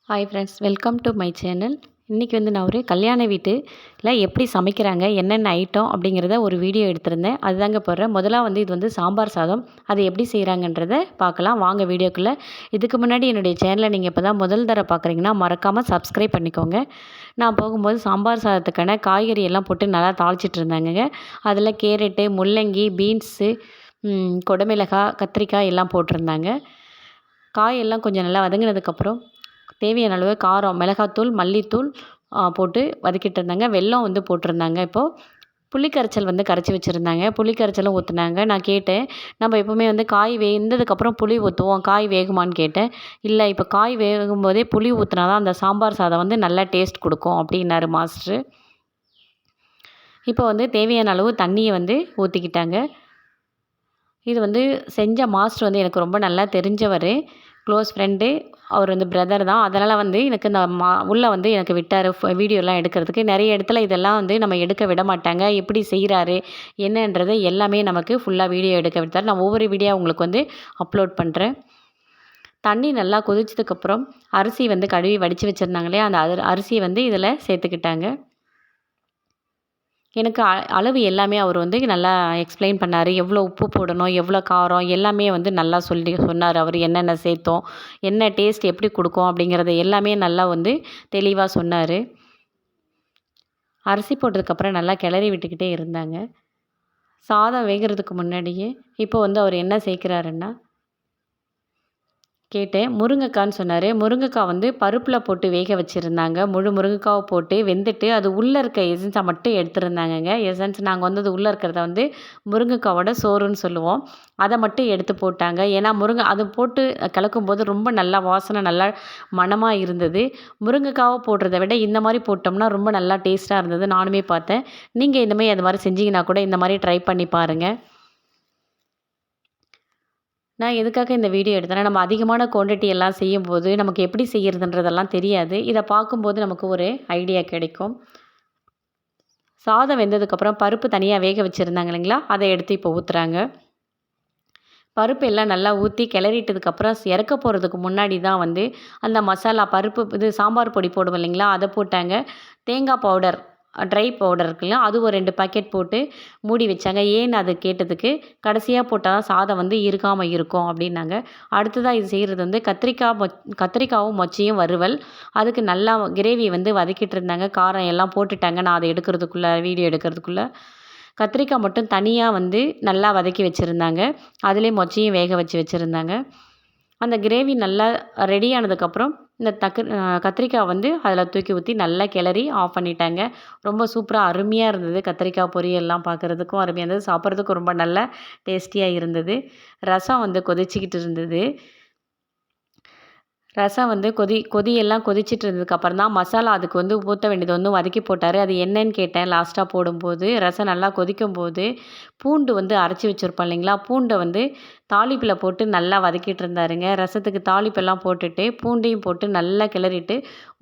Hi friends, welcome to my channel. இன்றைக்கி வந்து நான் ஒரு கல்யாண வீட்டில் எப்படி சமைக்கிறாங்க, என்னென்ன ஐட்டம் அப்படிங்கிறத ஒரு வீடியோ எடுத்திருந்தேன். அதுதாங்க போடுறேன். முதலாக வந்து இது வந்து சாம்பார் சாதம். அது எப்படி செய்கிறாங்கன்றதை பார்க்கலாம் வாங்க வீடியோக்குள்ளே. இதுக்கு முன்னாடி என்னுடைய சேனலை நீங்கள் இப்போ தான் முதல் தடவை பார்க்குறீங்கன்னா மறக்காமல் சப்ஸ்கிரைப் பண்ணிக்கோங்க. நான் போகும்போது சாம்பார் சாதத்துக்கான காய்கறி எல்லாம் போட்டு நல்லா தாளிச்சிட்டு இருந்தாங்கங்க. அதில் கேரட்டு, முள்ளங்கி, பீன்ஸு, கொடமிளகாய், கத்திரிக்காய் எல்லாம் போட்டிருந்தாங்க. காயெல்லாம் கொஞ்சம் நல்லா வதங்கினதுக்கப்புறம் தேவையான அளவு காரம், மிளகாத்தூள், மல்லித்தூள் போட்டு வதக்கிட்டு இருந்தாங்க. வெல்லம் வந்து போட்டிருந்தாங்க. இப்போது புளிக்கரைச்சல் வந்து கரைச்சி வச்சுருந்தாங்க. புளிக்கரைச்சலும் ஊற்றுனாங்க. நான் கேட்டேன், நம்ம எப்போவுமே வந்து காய் வெந்ததுக்கப்புறம் புளி ஊற்றுவோம், காய் வேகுமான்னு கேட்டேன். இல்லை, இப்போ காய் வேகும்போதே புளி ஊற்றினா தான் அந்த சாம்பார் சாதம் வந்து நல்லா டேஸ்ட் கொடுக்கும் அப்படின்னாரு மாஸ்டரு. இப்போ வந்து தேவையான அளவு தண்ணியை வந்து ஊற்றிக்கிட்டாங்க. இது வந்து செஞ்ச மாஸ்டர் வந்து எனக்கு ரொம்ப நல்லா தெரிஞ்சவர், க்ளோஸ் ஃப்ரெண்டு. அவர் வந்து பிரதர் தான். அதனால் வந்து எனக்கு இந்த உள்ளே வந்து எனக்கு விட்டார் வீடியோலாம் எடுக்கிறதுக்கு. நிறைய இடத்துல இதெல்லாம் வந்து நம்ம எடுக்க விட மாட்டாங்க. எப்படி செய்கிறாரு என்னன்றதை எல்லாமே நமக்கு ஃபுல்லாக வீடியோ எடுக்க விட்டார். நான் ஒவ்வொரு வீடியோ உங்களுக்கு வந்து அப்லோட் பண்ணுறேன். தண்ணி நல்லா கொதிச்சதுக்கப்புறம் அரிசி வந்து கழுவி வடித்து வச்சுருந்தாங்க இல்லையா, அந்த அரிசியை வந்து இதில் சேர்த்துக்கிட்டாங்க. எனக்கு அளவு எல்லாமே அவர் வந்து நல்லா எக்ஸ்பிளைன் பண்ணார். எவ்வளோ உப்பு போடணும், எவ்வளோ காரம் எல்லாமே வந்து நல்லா சொன்னார். அவர் என்னென்ன சேர்த்தோம், என்ன டேஸ்ட் எப்படி கொடுக்கும் அப்படிங்கிறத எல்லாமே நல்லா வந்து தெளிவாக சொன்னார். அரிசி போட்டதுக்கப்புறம் நல்லா கிளறி விட்டுக்கிட்டே இருந்தாங்க. சாதம் வேகிறதுக்கு முன்னாடியே இப்போ வந்து அவர் என்ன சேர்க்குறாருன்னா, கேட்டேன். முருங்கைக்கான்னு சொன்னார். முருங்கைக்காய் வந்து பருப்பில் போட்டு வேக வச்சுருந்தாங்க. முழு முருங்கைக்காவை போட்டு வெந்துட்டு அது உள்ளே இருக்க எசன்ஸை மட்டும் எடுத்துருந்தாங்கங்க. எசன்ஸ் நாங்கள் வந்து அது உள்ளே இருக்கிறத வந்து முருங்கைக்காவோட சோறுன்னு சொல்லுவோம். அதை மட்டும் எடுத்து போட்டாங்க. ஏன்னா அது போட்டு கலக்கும்போது ரொம்ப நல்லா வாசனை நல்லா மணமாக இருந்தது. முருங்கைக்காவை போடுறத விட இந்த மாதிரி போட்டோம்னா ரொம்ப நல்லா டேஸ்ட்டாக இருந்தது. நானுமே பார்த்தேன். நீங்கள் இந்தமாதிரி அது மாதிரி செஞ்சிங்கன்னா கூட இந்த மாதிரி ட்ரை பண்ணி பாருங்கள். நான் எதுக்காக இந்த வீடியோ எடுத்தேன்னா, நம்ம அதிகமான குவான்டிட்டி எல்லாம் செய்யும்போது நமக்கு எப்படி செய்கிறதுன்றதெல்லாம் தெரியாது. இதை பார்க்கும்போது நமக்கு ஒரு ஐடியா கிடைக்கும். சாதம் வெந்ததுக்கப்புறம் பருப்பு தனியாக வேக வச்சுருந்தாங்க இல்லைங்களா, அதை எடுத்து இப்போ ஊற்றுறாங்க. பருப்பு எல்லாம் நல்லா ஊற்றி கிளறிட்டதுக்கப்புறம் இறக்க போகிறதுக்கு முன்னாடி தான் வந்து அந்த மசாலா பருப்பு சாம்பார் பொடி போடுவோம் இல்லைங்களா, அதை போட்டாங்க. தேங்காய் பவுடர், ட்ரை பவுடர் இருக்குல்ல, அது ஒரு 2 பாக்கெட் போட்டு மூடி வச்சாங்க. ஏன்னு அது கேட்டதுக்கு, கடைசியாக போட்டால் தான் சாதம் வந்து இருக்காமல் இருக்கும் அப்படின்னாங்க. அடுத்ததாக இது செய்கிறது வந்து கத்திரிக்காவும் மொச்சையும் வறுவல். அதுக்கு நல்லா கிரேவி வந்து வதக்கிட்டு இருந்தாங்க. காரம் எல்லாம் போட்டுட்டாங்க. நான் அதை வீடியோ எடுக்கிறதுக்குள்ளே கத்திரிக்காய் மட்டும் தனியாக வந்து நல்லா வதக்கி வச்சுருந்தாங்க. அதிலே மொச்சையும் வேக வச்சுருந்தாங்க. அந்த கிரேவி நல்லா ரெடி ஆனதுக்கப்புறம் இந்த கத்திரிக்காய் வந்து அதில் தூக்கி ஊற்றி நல்லா கிளறி ஆஃப் பண்ணிட்டாங்க. ரொம்ப சூப்பராக அருமையாக இருந்தது. கத்திரிக்காய் பொரியல்லாம் பார்க்குறதுக்கும் அருமையாக இருந்தது. சாப்பிட்றதுக்கும் ரொம்ப நல்லா டேஸ்டியாக இருந்தது. ரசம் வந்து கொதிச்சிக்கிட்டு இருந்தது. ரசம் வந்து கொதியெல்லாம் கொதிச்சிட்டு இருந்ததுக்கப்புறம் தான் மசாலா அதுக்கு வந்து ஊற்ற வேண்டியது வந்து வதக்கி போட்டார். அது என்னன்னு கேட்டேன் லாஸ்ட்டாக போடும்போது. ரசம் நல்லா கொதிக்கும்போது பூண்டு வந்து அரைச்சி வச்சுருப்போம் இல்லைங்களா, பூண்டை வந்து தாளிப்பில் போட்டு நல்லா வதக்கிட்டு இருந்தாருங்க. ரசத்துக்கு தாளிப்பெல்லாம் போட்டுட்டு பூண்டையும் போட்டு நல்லா கிளறிட்டு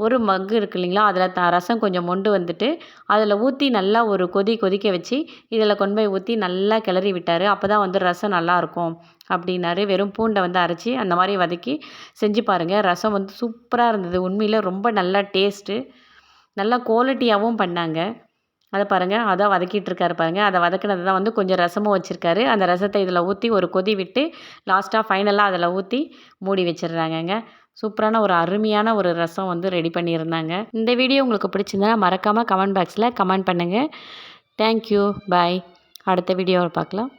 ஒரு மக்கு இருக்கு இல்லைங்களா, அதில் ரசம் கொஞ்சம் மொண்டு வந்துட்டு அதில் ஊற்றி நல்லா ஒரு கொதிக்க வச்சு இதில் கொண்டு போய் ஊற்றி நல்லா கிளறி விட்டார். அப்போ தான் வந்து ரசம் நல்லாயிருக்கும் அப்படின்னாரு. வெறும் பூண்டை வந்து அரைச்சி அந்த மாதிரி வதக்கி செஞ்சு பாருங்கள். ரசம் வந்து சூப்பராக இருந்தது. உண்மையிலே ரொம்ப நல்லா டேஸ்ட்டு, நல்லா குவாலிட்டியாகவும் பண்ணாங்க. அதை பாருங்கள், அதான் வதக்கிட்டு இருக்காரு பாருங்கள். அதை வதக்கினது தான் வந்து கொஞ்சம் ரசமும் வச்சுருக்காரு. அந்த ரசத்தை இதில் ஊற்றி ஒரு கொதி விட்டு லாஸ்ட்டாக ஃபைனலாக அதில் ஊற்றி மூடி வச்சிடுறாங்கங்க. சூப்பரான ஒரு அருமையான ஒரு ரசம் வந்து ரெடி பண்ணியிருந்தாங்க. இந்த வீடியோ உங்களுக்கு பிடிச்சிருந்தா மறக்காமல் கமெண்ட் பாக்ஸில் கமெண்ட் பண்ணுங்கள். தேங்க்யூ, பாய். அடுத்த வீடியோவில் பார்க்கலாம்.